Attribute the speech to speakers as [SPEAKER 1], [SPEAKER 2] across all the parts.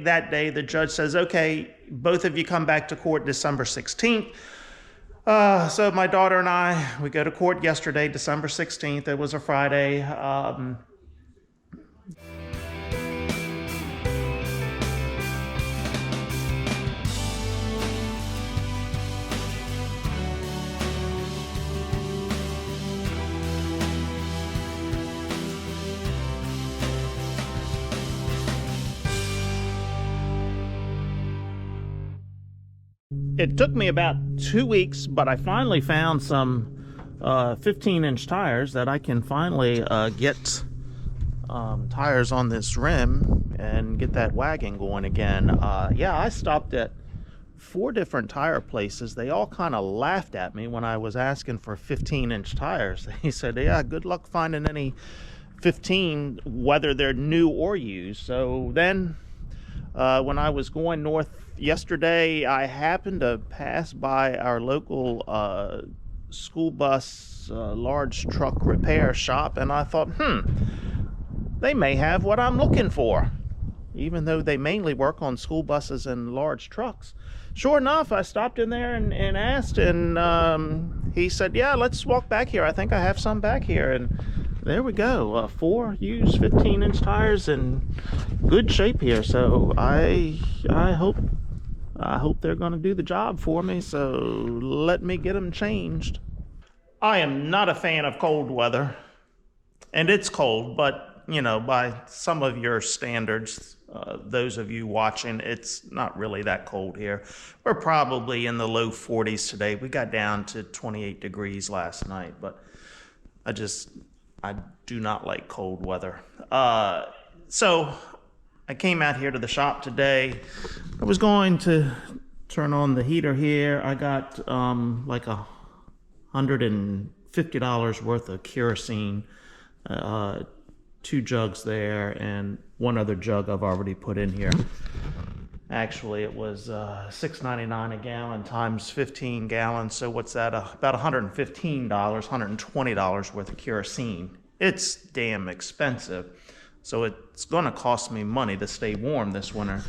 [SPEAKER 1] That day, the judge says, okay, both of you come back to court December 16th. So my daughter and I, we go to court yesterday, December 16th. It was a Friday. It took me about 2 weeks, but I finally found some 15-inch tires that I can finally get tires on this rim and get that wagon going again. Yeah, I stopped at 4 different tire places. They all kind of laughed at me when I was asking for 15-inch tires. They said, yeah, good luck finding any 15, whether they're new or used. So then when I was going north yesterday, I happened to pass by our local school bus large truck repair shop, and I thought, they may have what I'm looking for, even though they mainly work on school buses and large trucks. Sure enough, I stopped in there and asked, and he said, yeah, let's walk back here. I think I have some back here. And there we go, 4 used 15-inch tires in good shape here. So I hope they're going to do the job for me, so let me get them changed. I am not a fan of cold weather, and it's cold, but, you know, by some of your standards, those of you watching, it's not really that cold here. We're probably in the low 40s today. We got down to 28 degrees last night, but I do not like cold weather. So I came out here to the shop today. I was going to turn on the heater here. I got like $150 worth of kerosene, 2 jugs there, and 1 other jug I've already put in here. Actually, it was $6.99 a gallon times 15 gallons. So what's that? About $115, $120 worth of kerosene. It's damn expensive. So it's going to cost me money to stay warm this winter.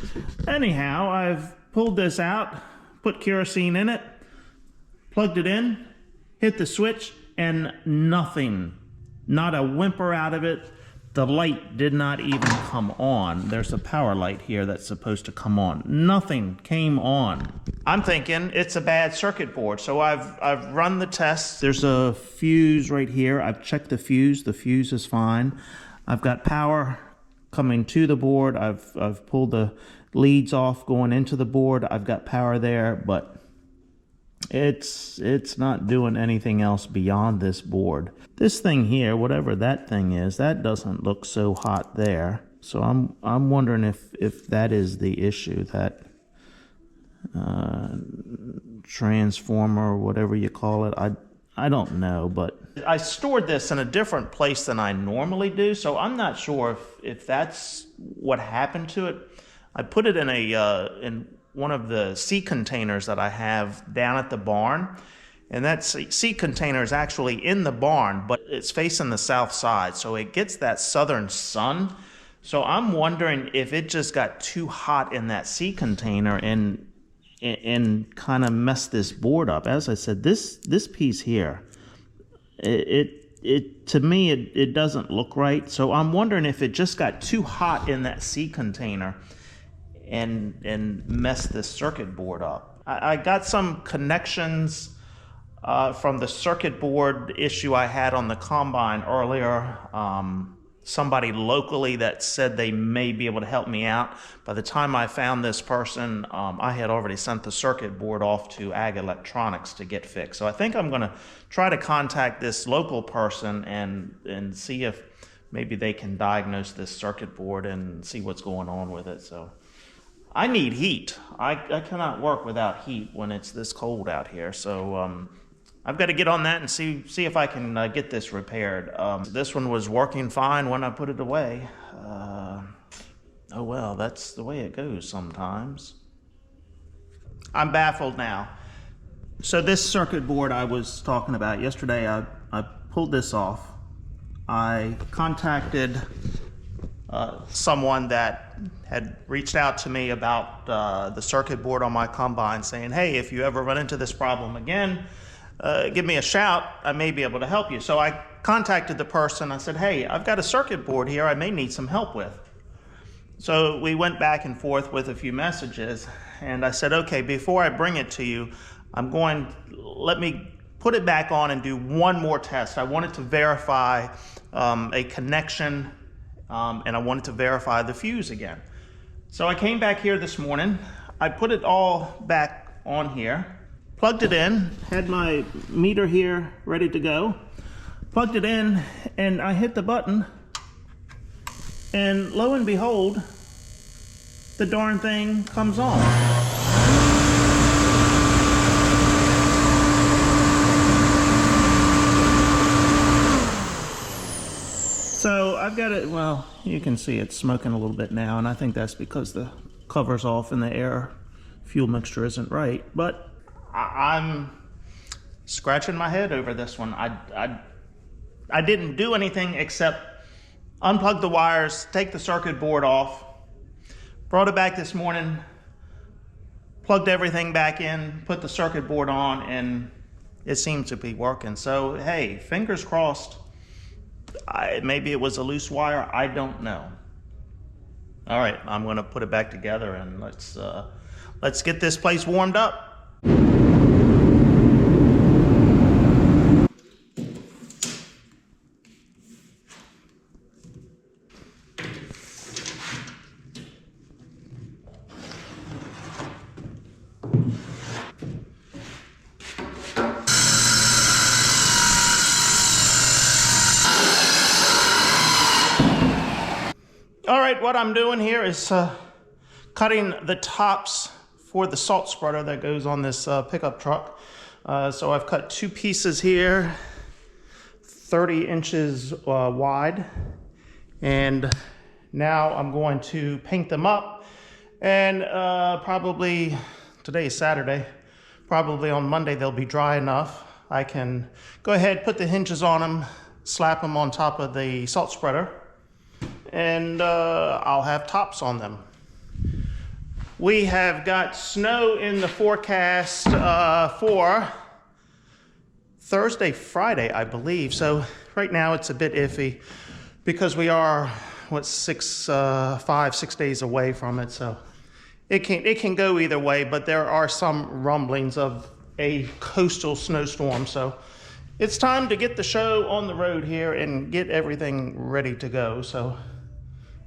[SPEAKER 1] Anyhow, I've pulled this out, put kerosene in it, plugged it in, hit the switch, and nothing, not a whimper out of it. The light did not even come on. There's a power light here that's supposed to come on. Nothing came on. I'm thinking it's a bad circuit board. So I've run the tests. There's a fuse right here. I've checked the fuse. The fuse is fine. I've got power coming to the board. I've pulled the leads off going into the board. I've got power there, but it's not doing anything else beyond this board. This thing here, whatever that thing is, that doesn't look so hot there. So I'm wondering if that is the issue, that transformer or whatever you call it. I don't know, but I stored this in a different place than I normally do, so I'm not sure if that's what happened to it. I put it in in one of the sea containers that I have down at the barn, and that sea container is actually in the barn, but it's facing the south side, so it gets that southern sun. So I'm wondering if it just got too hot in that sea container and kind of messed this board up. As I said, this piece here, it to me it doesn't look right. So I'm wondering if it just got too hot in that sea container and messed this circuit board up. I got some connections from the circuit board issue I had on the combine earlier. Somebody locally that said they may be able to help me out. By the time I found this person, I had already sent the circuit board off to Ag Electronics to get fixed. So I think I'm going to try to contact this local person and see if maybe they can diagnose this circuit board and see what's going on with it. So I need heat. I cannot work without heat when it's this cold out here. So I've got to get on that and see if I can get this repaired. This one was working fine when I put it away. Oh well, that's the way it goes sometimes. I'm baffled now. So this circuit board I was talking about yesterday, I pulled this off. I contacted someone that had reached out to me about the circuit board on my combine, saying, hey, if you ever run into this problem again, give me a shout, I may be able to help you. So I contacted the person. I said, hey, I've got a circuit board here I may need some help with. So we went back and forth with a few messages, and I said, okay, before I bring it to you, let me put it back on and do one more test. I wanted to verify a connection, and I wanted to verify the fuse again. So I came back here this morning, I put it all back on here, plugged it in, had my meter here ready to go, plugged it in, and I hit the button, and lo and behold, the darn thing comes on. So I've got it, well, you can see it's smoking a little bit now, and I think that's because the cover's off and the air fuel mixture isn't right. But I'm scratching my head over this one. I didn't do anything except unplug the wires, take the circuit board off, brought it back this morning, plugged everything back in, put the circuit board on, and it seems to be working. So, hey, fingers crossed. Maybe it was a loose wire, I don't know. All right, I'm gonna put it back together, and let's get this place warmed up. All right, what I'm doing here is cutting the tops for the salt spreader that goes on this pickup truck. So I've cut two pieces here, 30 inches wide, and now I'm going to paint them up, and probably, today is Saturday, probably on Monday they'll be dry enough. I can go ahead, put the hinges on them, slap them on top of the salt spreader, and I'll have tops on them. We have got snow in the forecast for Thursday, Friday, I believe. So right now it's a bit iffy because we are, what, 5, 6 days away from it. So it can go either way, but there are some rumblings of a coastal snowstorm. So it's time to get the show on the road here and get everything ready to go. So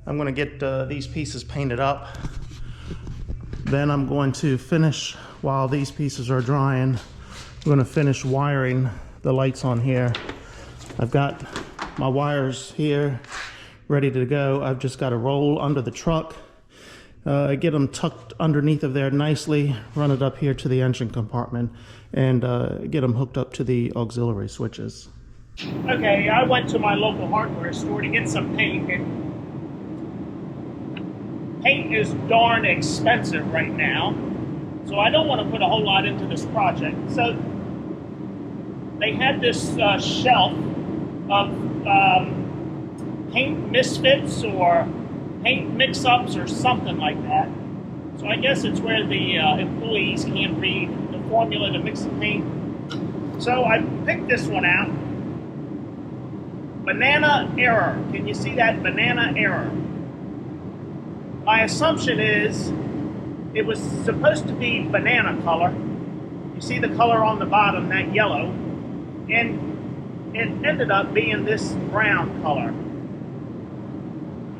[SPEAKER 1] I'm going to get these pieces painted up. Then I'm going to finish, while these pieces are drying, I'm going to finish wiring the lights on here. I've got my wires here ready to go. I've just got to roll under the truck, get them tucked underneath of there nicely, run it up here to the engine compartment, and get them hooked up to the auxiliary switches. Okay, I went to my local hardware store to get some paint, and paint is darn expensive right now, so I don't want to put a whole lot into this project. So they had this shelf of paint misfits or paint mix-ups or something like that. So I guess it's where the employees can't read the formula to mix the paint. So I picked this one out. Banana error. Can you see that? Banana error. My assumption is it was supposed to be banana color. You see the color on the bottom, that yellow, and it ended up being this brown color.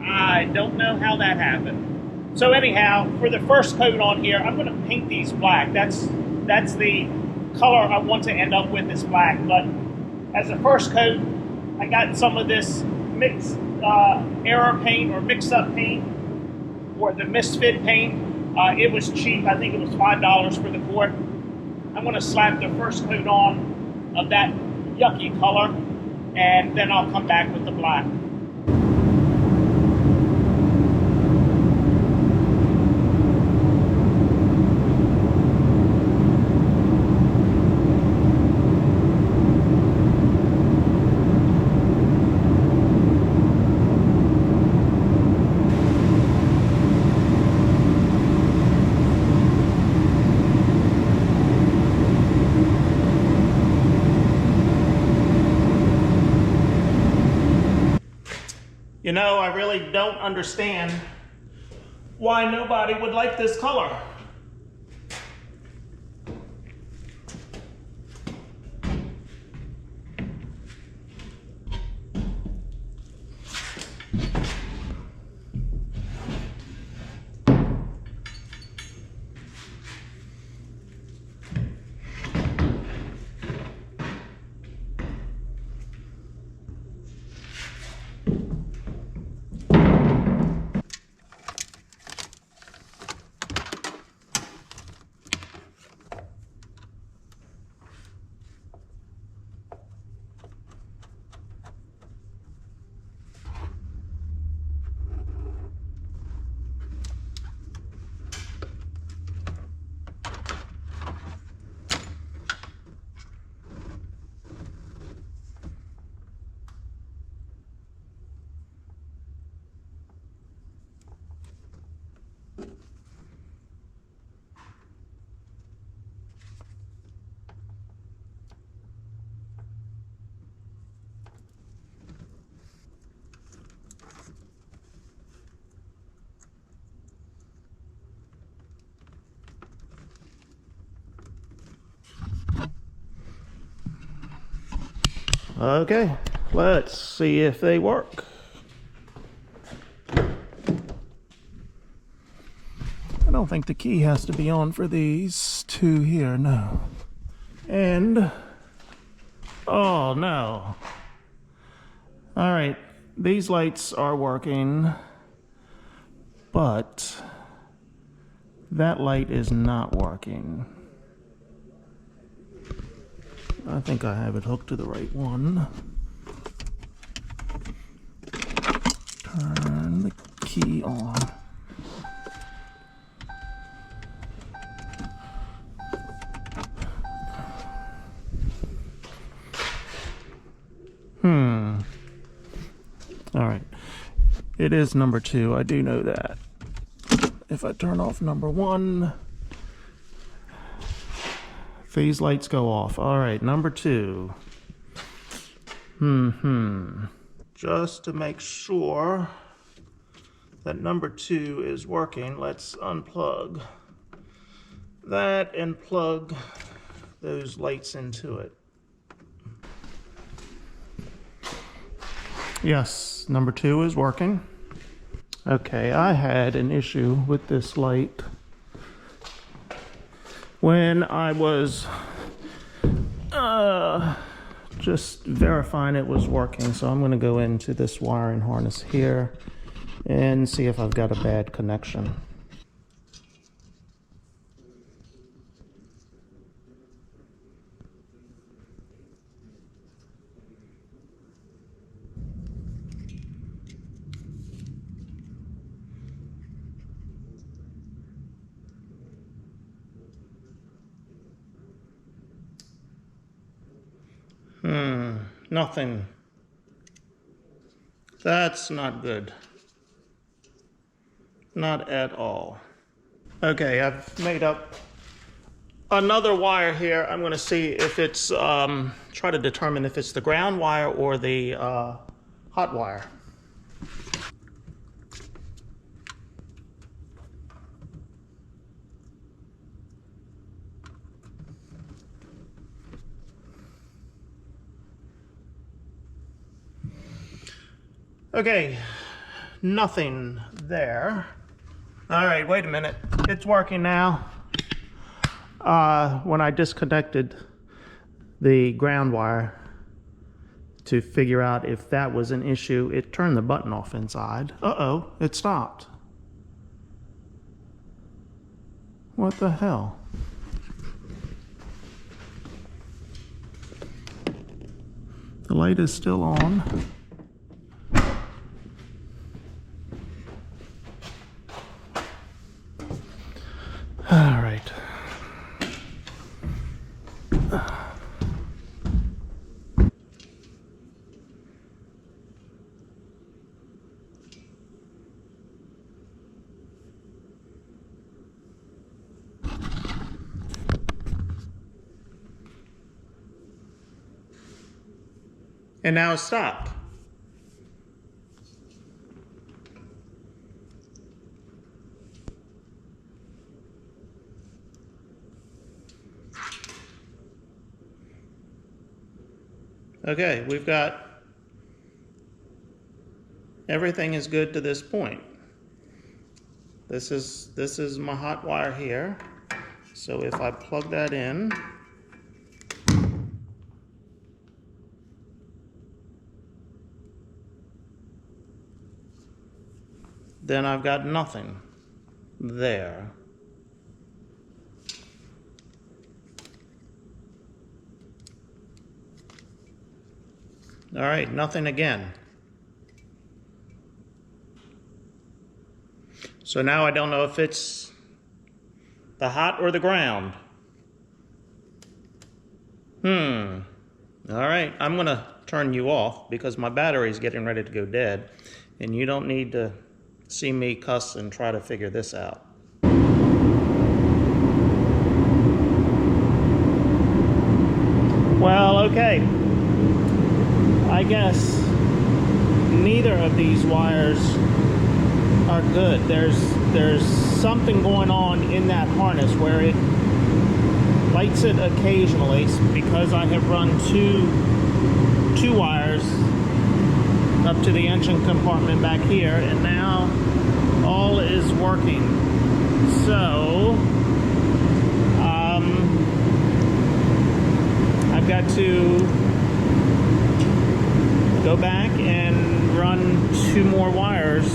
[SPEAKER 1] I don't know how that happened. So anyhow, for the first coat on here, I'm going to paint these black. That's the color I want to end up with is black. But as a first coat, I got some of this mixed error paint or mix-up paint, or the misfit paint. It was cheap. I think it was $5 for the quart. I'm going to slap the first coat on of that yucky color, and then I'll come back with the black. You know, I really don't understand why nobody would like this color. Okay, let's see if they work. I don't think the key has to be on for these two here, no. And, oh no. All right, these lights are working, but that light is not working. I think I have it hooked to the right one. Turn the key on. All right. It is number 2. I do know that. If I turn off number 1, these lights go off. All right, number 2. Just to make sure that number 2 is working, let's unplug that and plug those lights into it. Yes, number 2 is working. Okay, I had an issue with this light when I was just verifying it was working. So I'm going to go into this wiring harness here and see if I've got a bad connection. Nothing. That's not good. Not at all. Okay, I've made up another wire here. I'm going to see if it's, try to determine if it's the ground wire or the hot wire. Okay, nothing there. All right, wait a minute. It's working now. When I disconnected the ground wire to figure out if that was an issue, it turned the button off inside. Uh-oh, it stopped. What the hell? The light is still on. All right. And now it's stopped. Okay, we've got everything is good to this point. This is my hot wire here. So if I plug that in, then I've got nothing there. All right, nothing again. So now I don't know if it's the hot or the ground. All right, I'm gonna turn you off because my battery is getting ready to go dead, and you don't need to see me cuss and try to figure this out. Well, okay. I guess neither of these wires are good. There's something going on in that harness where it lights it occasionally because I have run two wires up to the engine compartment back here, and now all is working. So I've got to go back and run two more wires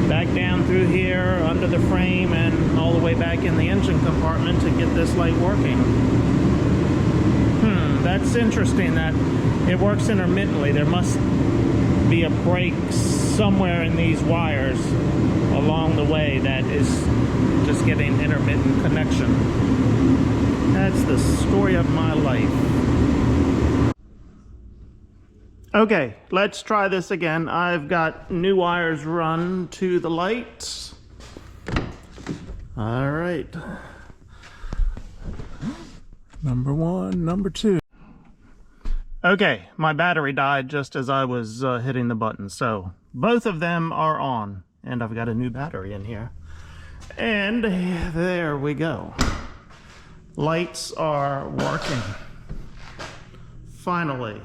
[SPEAKER 1] back down through here under the frame and all the way back in the engine compartment to get this light working. That's interesting that it works intermittently. There must be a break somewhere in these wires along the way that is just getting intermittent connection. That's the story of my life. Okay, let's try this again. I've got new wires run to the lights. All right. Number one, number two. Okay, my battery died just as I was hitting the button, so both of them are on, and I've got a new battery in here. And there we go. Lights are working. Finally.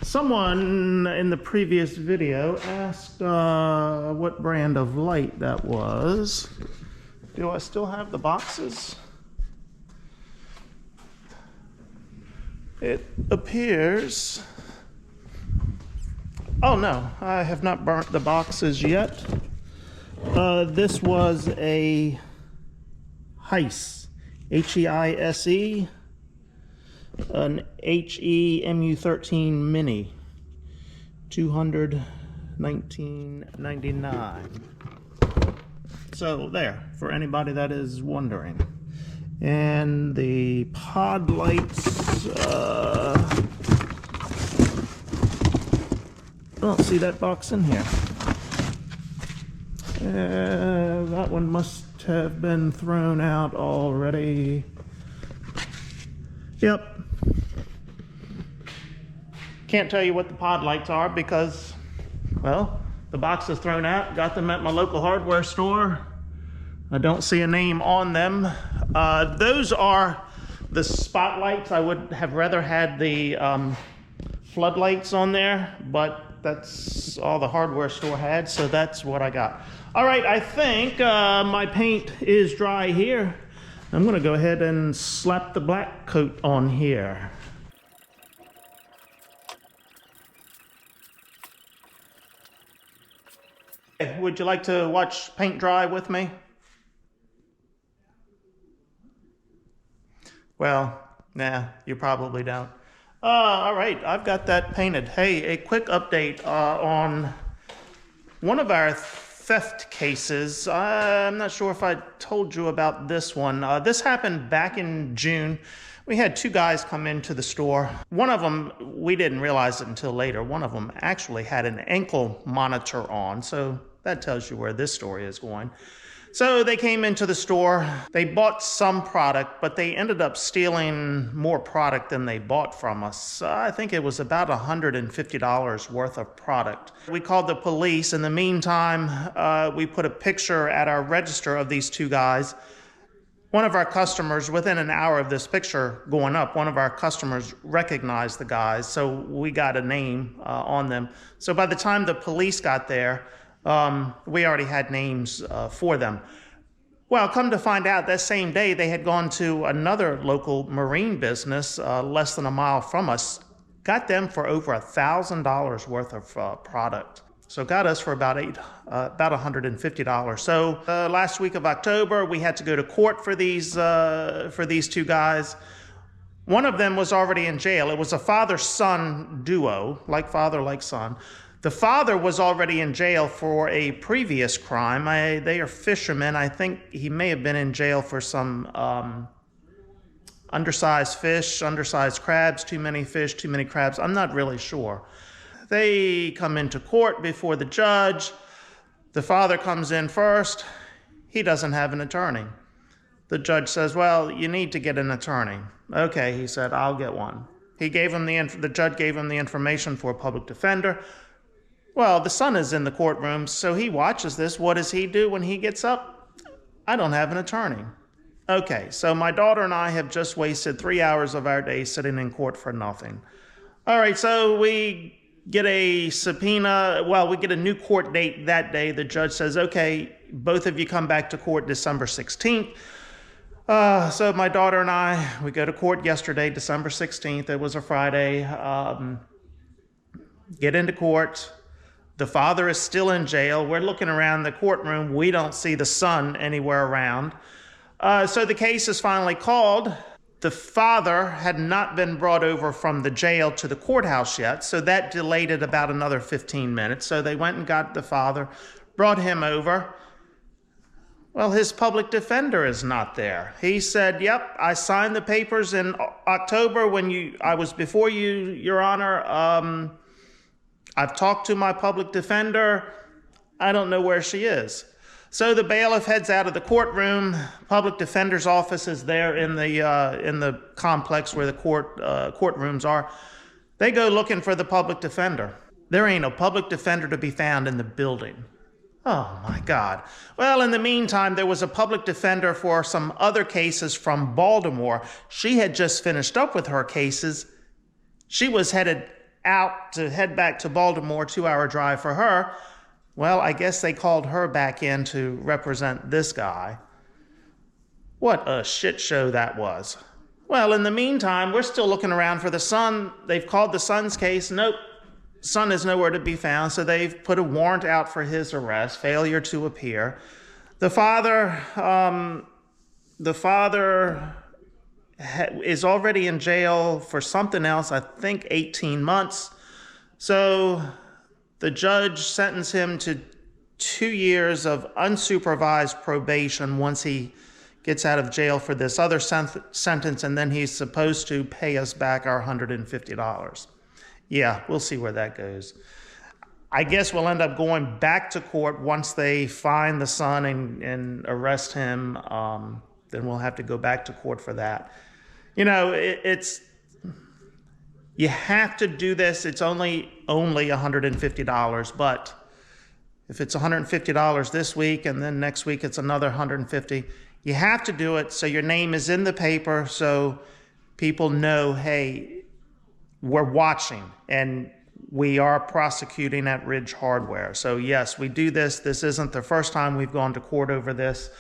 [SPEAKER 1] Someone in the previous video asked what brand of light that was. Do I still have the boxes? It appears... Oh no, I have not burnt the boxes yet. This was a Heise, H-E-I-S-E, an HE-MU13 Mini, $219.99. So there, for anybody that is wondering. And the pod lights, I don't see that box in here. That one must have been thrown out already. Yep. Can't tell you what the pod lights are because, well, the box is thrown out. Got them at my local hardware store. I don't see a name on them. Those are the spotlights. I would have rather had the floodlights on there, but that's all the hardware store had, so that's what I got. All right, I think my paint is dry here. I'm gonna go ahead and slap the black coat on here. Would you like to watch paint dry with me? Well, nah, you probably don't. All right, I've got that painted. Hey, a quick update on one of our theft cases. I'm not sure if I told you about this one. This happened back in June. We had two guys come into the store. One of them, we didn't realize it until later, one of them actually had an ankle monitor on, so that tells you where this story is going. So they came into the store, they bought some product, but they ended up stealing more product than they bought from us. I think it was about $150 worth of product. We called the police. In the meantime, we put a picture at our register of these two guys. One of our customers, within an hour of this picture going up, one of our customers recognized the guys, so we got a name on them. So by the time the police got there, we already had names for them. Well, come to find out, that same day they had gone to another local marine business less than a mile from us, got them for over $1,000 worth of product. So got us for about $150. So last week of October, we had to go to court for these two guys. One of them was already in jail. It was a father-son duo, like father, like son. The father was already in jail for a previous crime. They are fishermen. I think he may have been in jail for some undersized fish, undersized crabs, too many fish, too many crabs. I'm not really sure. They come into court before the judge. The father comes in first. He doesn't have an attorney. The judge says, well, you need to get an attorney. Okay, he said, I'll get one. The judge gave him the information for a public defender. Well, the son is in the courtroom, so he watches this. What does he do when he gets up? I don't have an attorney. Okay, so my daughter and I have just wasted 3 hours of our day sitting in court for nothing. All right, so we get a subpoena. Well, we get a new court date that day. The judge says, okay, both of you come back to court December 16th. So my daughter and I, we go to court yesterday, December 16th. It was a Friday. Get into court. The father is still in jail. We're looking around the courtroom. We don't see the son anywhere around. So the case is finally called. The father had not been brought over from the jail to the courthouse yet, so that delayed it about another 15 minutes. So they went and got the father, brought him over. Well, his public defender is not there. He said, yep, I signed the papers in October when I was before you, Your Honor. I've talked to my public defender. I don't know where she is. So the bailiff heads out of the courtroom. Public defender's office is there in the complex where the courtrooms are. They go looking for the public defender. There ain't a public defender to be found in the building. Oh my God. Well, in the meantime, there was a public defender for some other cases from Baltimore. She had just finished up with her cases. She was headed out to head back to Baltimore, 2-hour drive for her. Well, I guess they called her back in to represent this guy. What a shit show that was. Well, in the meantime, we're still looking around for the son. They've called the son's case. Nope, son is nowhere to be found, so they've put a warrant out for his arrest, failure to appear. The father is already in jail for something else, I think 18 months. So the judge sentenced him to 2 years of unsupervised probation once he gets out of jail for this other sentence, and then he's supposed to pay us back our $150. Yeah, we'll see where that goes. I guess we'll end up going back to court once they find the son and arrest him. Then we'll have to go back to court for that. You know, you have to do this. It's only $150, but if it's $150 this week and then next week it's another $150, you have to do it so your name is in the paper so people know, hey, we're watching and we are prosecuting at Ridge Hardware. So yes, we do this. This isn't the first time we've gone to court over this.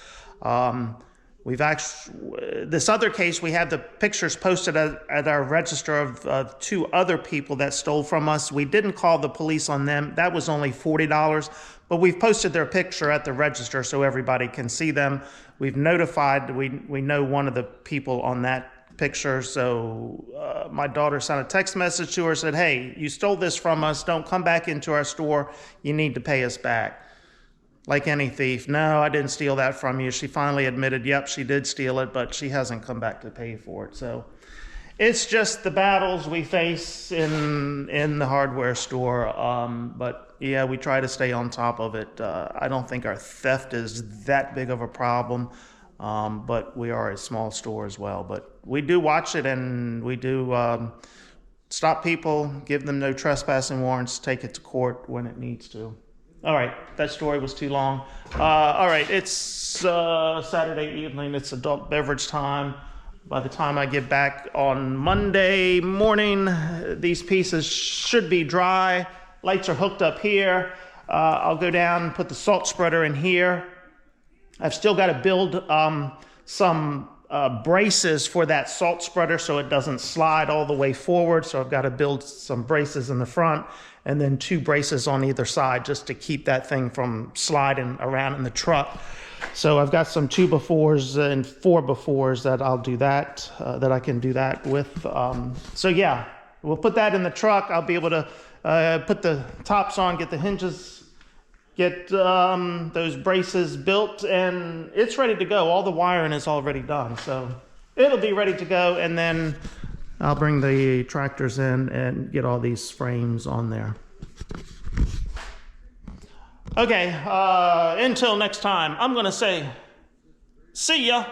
[SPEAKER 1] This other case, we have the pictures posted at our register of 2 other people that stole from us. We didn't call the police on them. That was only $40, but we've posted their picture at the register so everybody can see them. We've notified, we know one of the people on that picture, so my daughter sent a text message to her, said, hey, you stole this from us. Don't come back into our store. You need to pay us back. Like any thief, no, I didn't steal that from you. She finally admitted, yep, she did steal it, but she hasn't come back to pay for it. So it's just the battles we face in the hardware store. But yeah, we try to stay on top of it. I don't think our theft is that big of a problem, but we are a small store as well. But we do watch it, and we do stop people, give them no trespassing warrants, take it to court when it needs to. All right, that story was too long. All right, it's Saturday evening. It's adult beverage time. By the time I get back on Monday morning, these pieces should be dry. Lights are hooked up here. I'll go down and put the salt spreader in here. I've still got to build some braces for that salt spreader so it doesn't slide all the way forward. So I've got to build some braces in the front and then 2 braces on either side just to keep that thing from sliding around in the truck. So I've got some 2x4s and 4x4s that I'll do that, that I can do that with. So yeah, we'll put that in the truck. I'll be able to put the tops on, get the hinges, get those braces built, and it's ready to go. All the wiring is already done, so it'll be ready to go, and then I'll bring the tractors in and get all these frames on there. Okay, until next time, I'm gonna say, see ya.